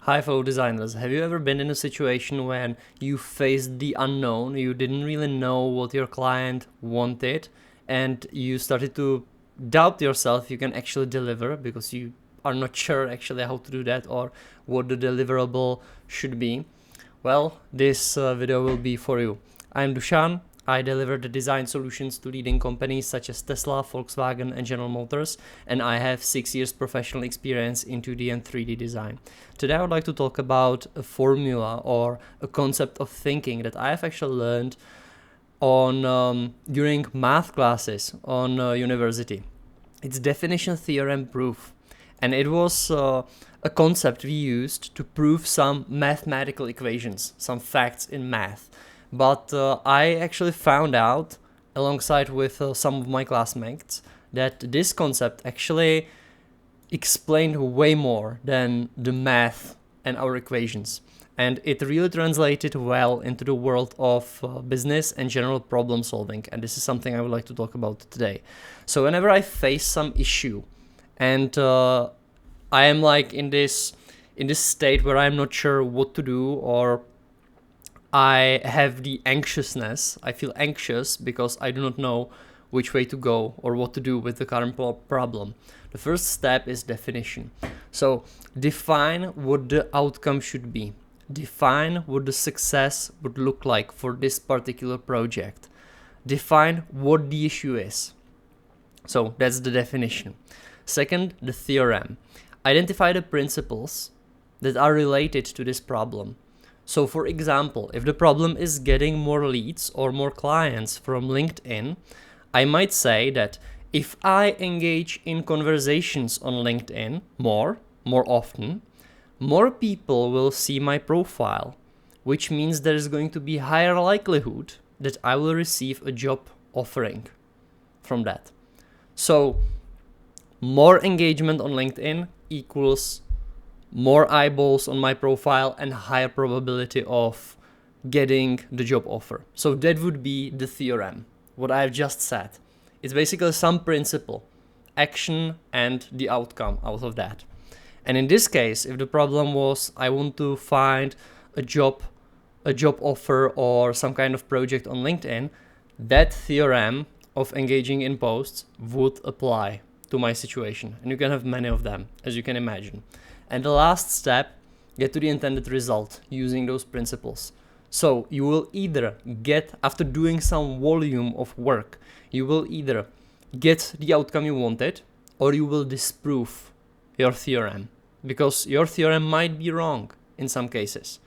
Hi fellow designers, have you ever been in a situation when you faced the unknown, you didn't really know what your client wanted, and you started to doubt yourself you can actually deliver because you are not sure actually how to do that or what the deliverable should be? Well, this video will be for you. I'm Dushan. I deliver the design solutions to leading companies such as Tesla, Volkswagen, and General Motors, and I have 6 years professional experience in 2D and 3D design. Today I would like to talk about a formula or a concept of thinking that I have actually learned on during math classes on university. It's definition theorem proof, and it was a concept we used to prove some mathematical equations, some facts in math. But I actually found out, alongside with some of my classmates, that this concept actually explained way more than the math and our equations. And it really translated well into the world of business and general problem solving. And this is something I would like to talk about today. So whenever I face some issue and I am like in this state where I'm not sure what to do, or I have the anxiousness, I feel anxious because I do not know which way to go or what to do with the current problem. The first step is definition. So define what the outcome should be. Define what the success would look like for this particular project. Define what the issue is. So that's the definition. Second, the theorem. Identify the principles that are related to this problem. So for example, if the problem is getting more leads or more clients from LinkedIn, I might say that if I engage in conversations on LinkedIn more often, more people will see my profile, which means there is going to be higher likelihood that I will receive a job offering from that. So more engagement on LinkedIn equals more eyeballs on my profile and higher probability of getting the job offer. So that would be the theorem, what I've just said. It's basically some principle, action and the outcome out of that. And in this case, if the problem was I want to find a job offer or some kind of project on LinkedIn, that theorem of engaging in posts would apply to my situation. And you can have many of them, as you can imagine. And the last step, get to the intended result using those principles. So you will either get, after doing some volume of work, you will either get the outcome you wanted, or you will disprove your theorem, because your theorem might be wrong in some cases.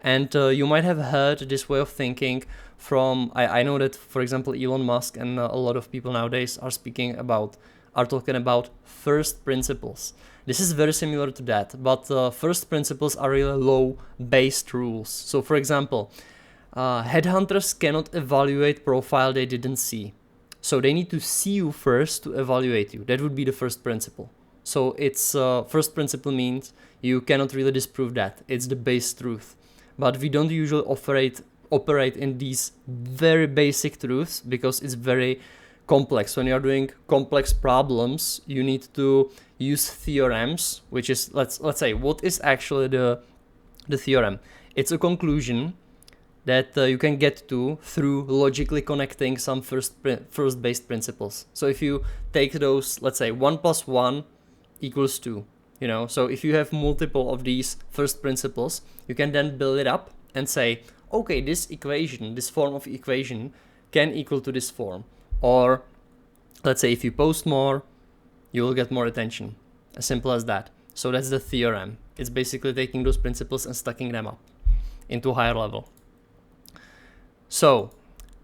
And you might have heard this way of thinking from, I know that, for example, Elon Musk and a lot of people nowadays are talking about first principles. This is very similar to that, but first principles are really low-based rules. So for example, headhunters cannot evaluate profile they didn't see. So they need to see you first to evaluate you. That would be the first principle. So it's first principle means you cannot really disprove that. It's the base truth. But we don't usually operate in these very basic truths because it's very complex. When you're doing complex problems, you need to use theorems, which is, let's say, what is actually the theorem? It's a conclusion that you can get to through logically connecting some first based principles. So if you take those, let's say 1 + 1 = 2, so if you have multiple of these first principles, you can then build it up and say, okay, this equation, this form of equation can equal to this form. Or let's say if you post more, you will get more attention. As simple as that. So that's the theorem. It's basically taking those principles and stacking them up into a higher level. So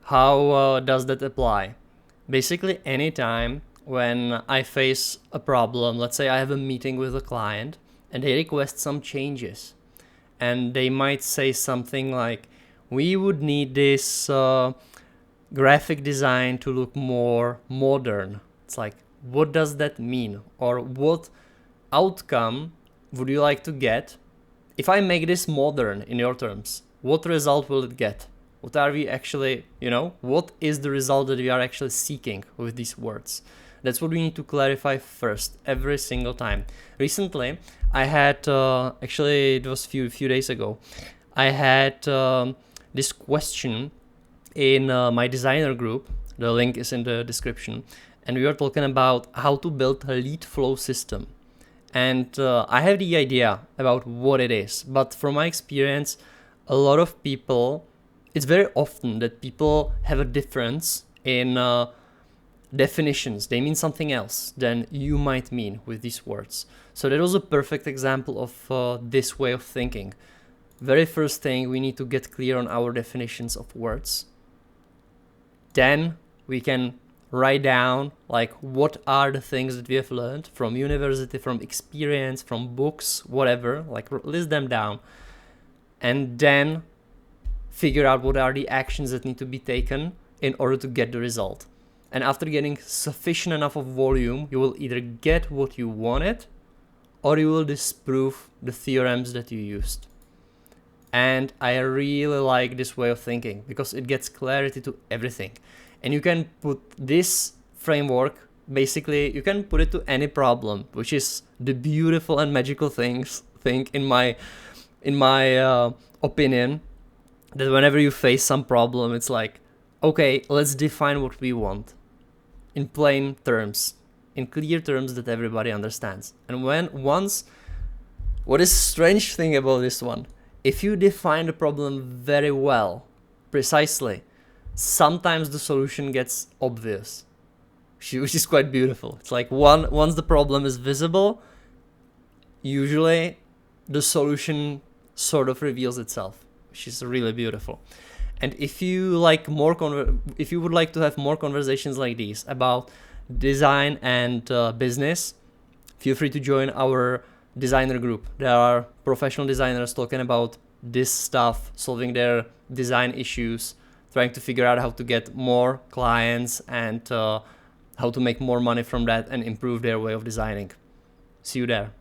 how does that apply? Basically anytime when I face a problem, let's say I have a meeting with a client and they request some changes, and they might say something like, we would need this graphic design to look more modern. It's like, what does that mean? Or what outcome would you like to get if I make this modern in your terms? What result will it get? What are we actually, what is the result that we are actually seeking with these words? That's what we need to clarify first, every single time. Recently, I had, actually it was few days ago, I had this question in my designer group. The link is in the description. And we were talking about how to build a lead flow system. And I have the idea about what it is, but from my experience, a lot of people, it's very often that people have a difference in definitions. They mean something else than you might mean with these words. So that was a perfect example of this way of thinking. Very first thing, we need to get clear on our definitions of words. Then we can write down like what are the things that we have learned from university, from experience, from books, whatever, like list them down, and then figure out what are the actions that need to be taken in order to get the result. And after getting sufficient enough of volume, you will either get what you wanted or you will disprove the theorems that you used. And I really like this way of thinking because it gets clarity to everything. And you can put this framework, basically, you can put it to any problem, which is the beautiful and magical thing in my opinion, that whenever you face some problem, it's like, okay, let's define what we want in plain terms, in clear terms that everybody understands. And what is strange thing about this one, if you define the problem very well, precisely, sometimes the solution gets obvious, which is quite beautiful. It's like once the problem is visible, usually the solution sort of reveals itself, which is really beautiful. And if you like if you would like to have more conversations like these about design and business, feel free to join our designer group. There are professional designers talking about this stuff, solving their design issues, trying to figure out how to get more clients and how to make more money from that and improve their way of designing. See you there.